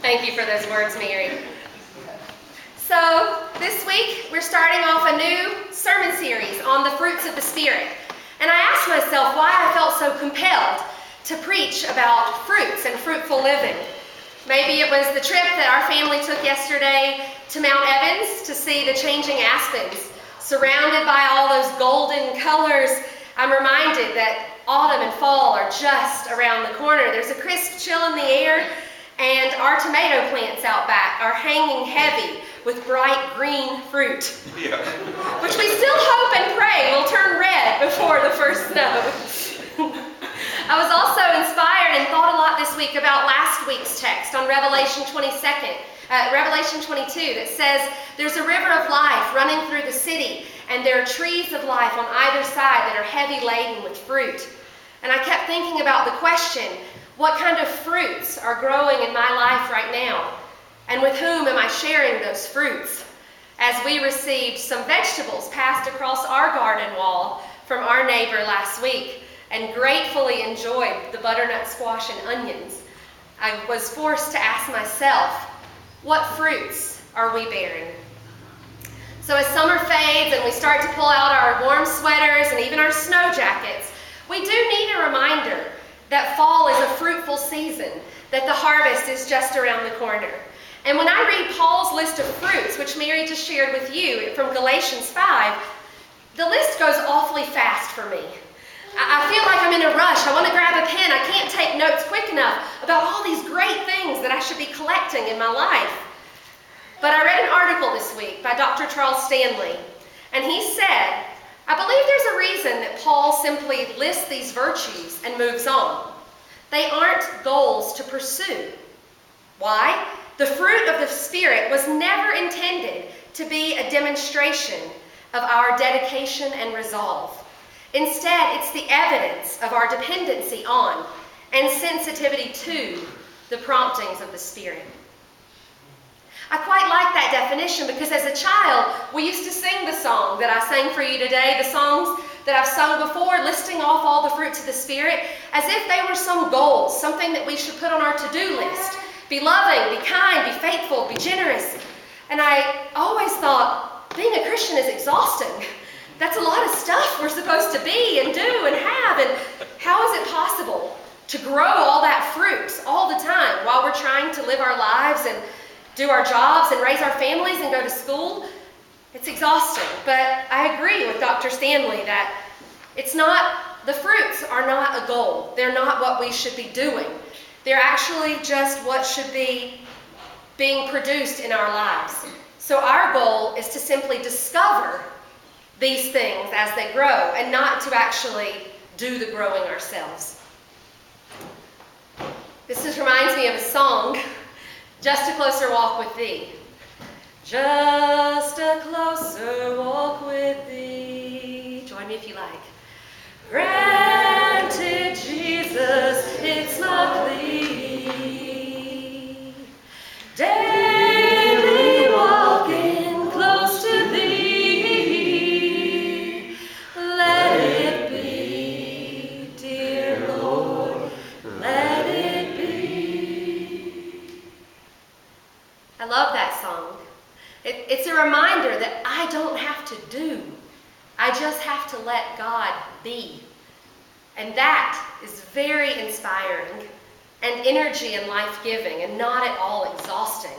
Thank you for those words, Mary. So this week we're starting off a new sermon series on the fruits of the Spirit. And I asked myself why I felt so compelled to preach about fruits and fruitful living. Maybe it was the trip that our family took yesterday to Mount Evans to see the changing aspens. Surrounded by all those golden colors, I'm reminded that autumn and fall are just around the corner. There's a crisp chill in the air, and our tomato plants out back are hanging heavy with bright green fruit, which we still hope and pray will turn red before the first snow. I was also inspired and thought a lot this week about last week's text on Revelation 22 that says, there's a river of life running through the city, and there are trees of life on either side that are heavy laden with fruit. And I kept thinking about the question, what kind of fruits are growing in my life right now? And with whom am I sharing those fruits? As we received some vegetables passed across our garden wall from our neighbor last week, and gratefully enjoyed the butternut squash and onions, I was forced to ask myself, what fruits are we bearing? So as summer fades and we start to pull out our warm sweaters and even our snow jackets, we do need a reminder that fall is a fruitful season, that the harvest is just around the corner. And when I read Paul's list of fruits, which Mary just shared with you from Galatians 5, the list goes awfully fast for me. I feel like I'm in a rush. I want to grab a pen. I can't take notes quick enough about all these great things that I should be collecting in my life. But I read an article this week by Dr. Charles Stanley, and he said, I believe there's a reason that Paul simply lists these virtues and moves on. They aren't goals to pursue. Why? The fruit of the Spirit was never intended to be a demonstration of our dedication and resolve. Instead, it's the evidence of our dependency on and sensitivity to the promptings of the Spirit. I quite like that definition because as a child, we used to sing the song that I sang for you today, the songs that I've sung before, listing off all the fruits of the Spirit, as if they were some goals, something that we should put on our to-do list. Be loving, be kind, be faithful, be generous. And I always thought, being a Christian is exhausting. That's a lot of stuff we're supposed to be and do and have, and how is it possible to grow all that fruit all the time while we're trying to live our lives and do our jobs and raise our families and go to school? It's exhausting, but I agree with Dr. Stanley that the fruits are not a goal. They're not what we should be doing. They're actually just what should be being produced in our lives. So our goal is to simply discover these things as they grow and not to actually do the growing ourselves. This just reminds me of a song, Just a Closer Walk with Thee. Just a closer walk with Thee. Join me if you like. Granted, Jesus, it's my plea. Daily walking close to Thee. Let it be, dear Lord, let it be. I love that song. It's a reminder that I don't have to do. I just have to let God be. And that is very inspiring and energy and life-giving and not at all exhausting,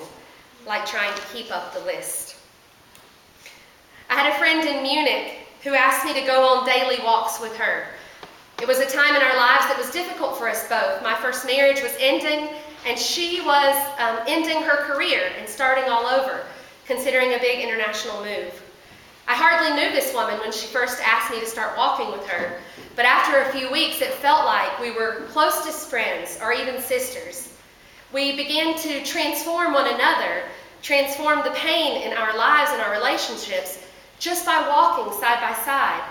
like trying to keep up the list. I had a friend in Munich who asked me to go on daily walks with her. It was a time in our lives that was difficult for us both. My first marriage was ending, and she was ending her career and starting all over, considering a big international move. I hardly knew this woman when she first asked me to start walking with her, but after a few weeks it felt like we were closest friends or even sisters. We began to transform one another, transform the pain in our lives and our relationships just by walking side by side,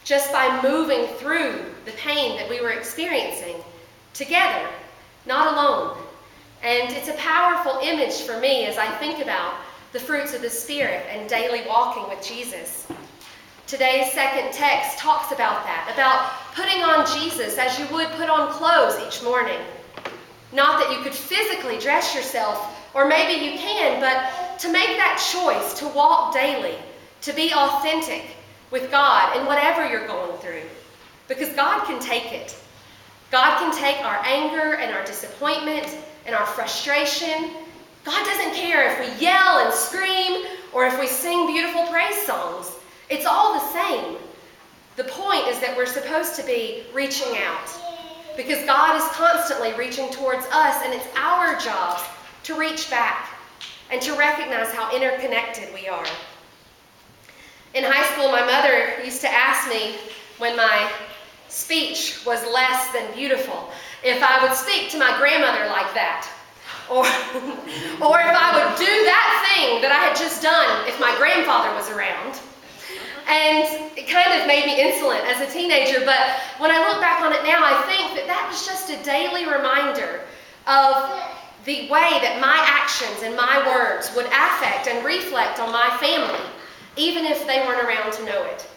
just by moving through the pain that we were experiencing together, not alone. And it's a powerful image for me as I think about the fruits of the Spirit and daily walking with Jesus. Today's second text talks about that, about putting on Jesus as you would put on clothes each morning. Not that you could physically dress yourself, or maybe you can, but to make that choice to walk daily, to be authentic with God in whatever you're going through. Because God can take it. God can take our anger and our disappointment and our frustration. God doesn't care if we yell and scream or if we sing beautiful praise songs. It's all the same. The point is that we're supposed to be reaching out, because God is constantly reaching towards us, and it's our job to reach back and to recognize how interconnected we are. In high school, my mother used to ask me, when my speech was less than beautiful, if I would speak to my grandmother like that, or if I would do that thing that I had just done if my grandfather was around. And it kind of made me insolent as a teenager, but when I look back on it now, I think that that was just a daily reminder of the way that my actions and my words would affect and reflect on my family, even if they weren't around to know it.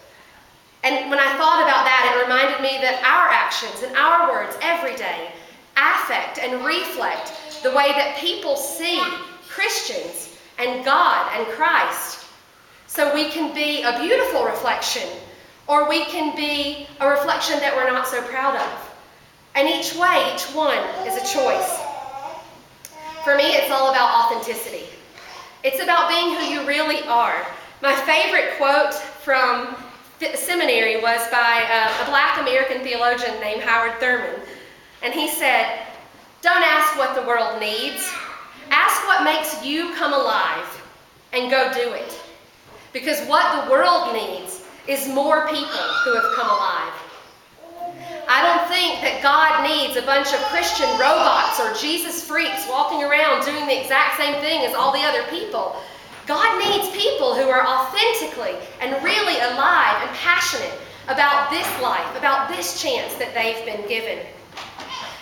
And when I thought about that, it reminded me that our actions and our words every day affect and reflect the way that people see Christians and God and Christ. So we can be a beautiful reflection, or we can be a reflection that we're not so proud of. And each way, each one is a choice. For me, it's all about authenticity. It's about being who you really are. My favorite quote from seminary was by a black American theologian named Howard Thurman. And he said, "Don't ask what the world needs. Ask what makes you come alive, and go do it. Because what the world needs is more people who have come alive." I don't think that God needs a bunch of Christian robots or Jesus freaks walking around doing the exact same thing as all the other people. God needs people who are authentically and really alive and passionate about this life, about this chance that they've been given.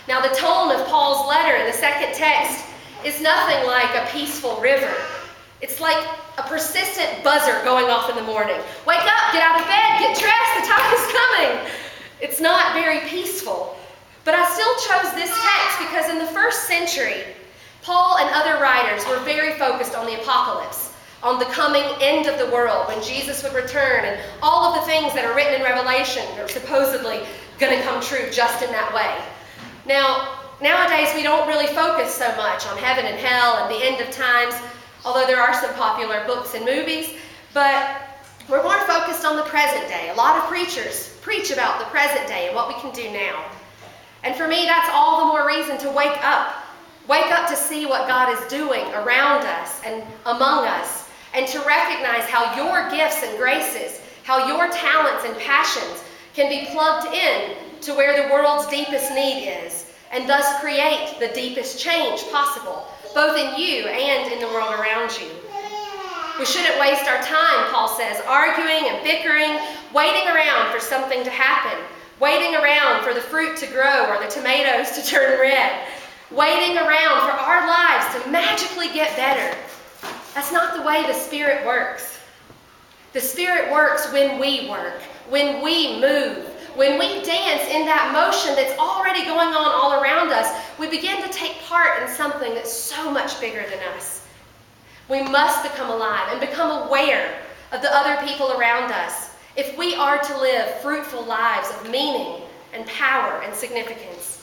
Now, the tone of Paul's letter in the second text is nothing like a peaceful river. It's like a persistent buzzer going off in the morning. Wake up, get out of bed, get dressed, the time is coming. It's not very peaceful. But I still chose this text because in the first century, Paul and other writers were very focused on the apocalypse, on the coming end of the world, when Jesus would return, and all of the things that are written in Revelation are supposedly going to come true just in that way. Now, nowadays we don't really focus so much on heaven and hell and the end of times, although there are some popular books and movies, but we're more focused on the present day. A lot of preachers preach about the present day and what we can do now. And for me, that's all the more reason to wake up. Wake up to see what God is doing around us and among us, and to recognize how your gifts and graces, how your talents and passions can be plugged in to where the world's deepest need is, and thus create the deepest change possible, both in you and in the world around you. We shouldn't waste our time, Paul says, arguing and bickering, waiting around for something to happen, waiting around for the fruit to grow or the tomatoes to turn red, waiting around for our lives to magically get better. That's not the way the Spirit works. The Spirit works when we work, when we move, when we dance in that motion that's already going on all around us. We begin to take part in something that's so much bigger than us. We must become alive and become aware of the other people around us if we are to live fruitful lives of meaning and power and significance.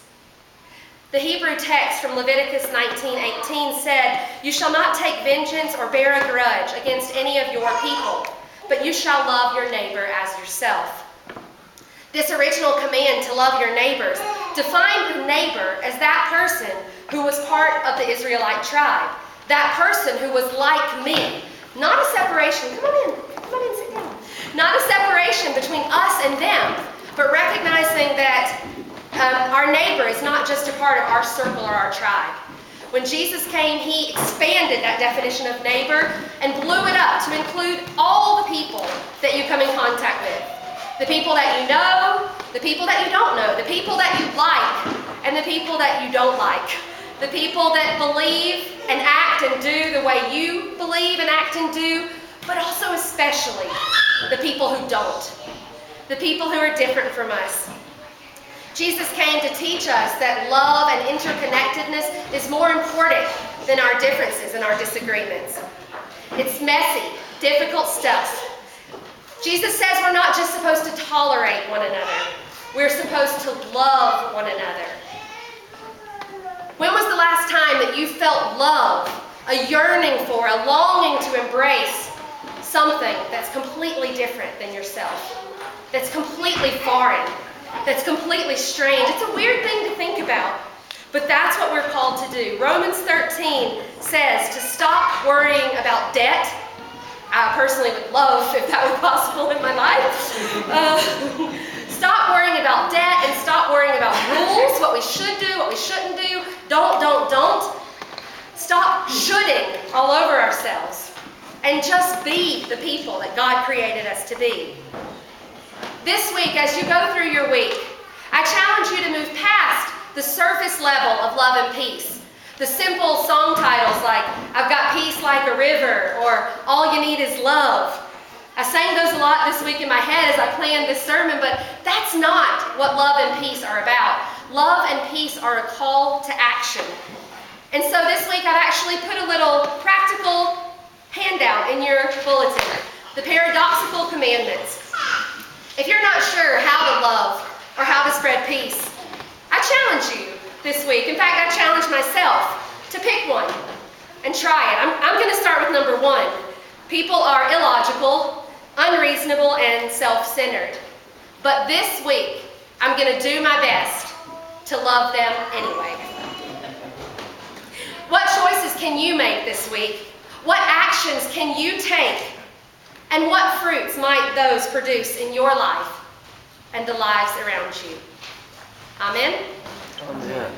The Hebrew text from Leviticus 19:18 said, "You shall not take vengeance or bear a grudge against any of your people, but you shall love your neighbor as yourself." This original command to love your neighbors defined the neighbor as that person who was part of the Israelite tribe, that person who was like me. Not a separation, come on in, sit down. Not a separation between us and them, but recognizing that our neighbor is not just a part of our circle or our tribe. When Jesus came, he expanded that definition of neighbor and blew it up to include all the people that you come in contact with. The people that you know, the people that you don't know, the people that you like, and the people that you don't like. The people that believe and act and do the way you believe and act and do, but also especially the people who don't. The people who are different from us. Jesus came to teach us that love and interconnectedness is more important than our differences and our disagreements. It's messy, difficult stuff. Jesus says we're not just supposed to tolerate one another. We're supposed to love one another. When was the last time that you felt love, a yearning for, a longing to embrace something that's completely different than yourself, that's completely foreign, that's completely strange? It's a weird thing to think about, but that's what we're called to do. Romans 13 says to stop worrying about debt. I personally would love if that were possible in my life. Stop worrying about debt and stop worrying about rules, what we should do, what we shouldn't do. Don't. Stop shoulding all over ourselves and just be the people that God created us to be. This week, as you go through your week, I challenge you to move past the surface level of love and peace. The simple song titles like, I've got peace like a river, or All You Need Is Love. I sang those a lot this week in my head as I planned this sermon, but that's not what love and peace are about. Love and peace are a call to action. And so this week I've actually put a little practical handout in your bulletin, the paradoxical commandments. If you're not sure how to love or how to spread peace, I challenge you this week. In fact, I challenge myself to pick one and try it. I'm going to start with number 1. People are illogical, unreasonable, and self-centered. But this week, I'm going to do my best to love them anyway. What choices can you make this week? What actions can you take? And what fruits might those produce in your life and the lives around you? Amen? Amen.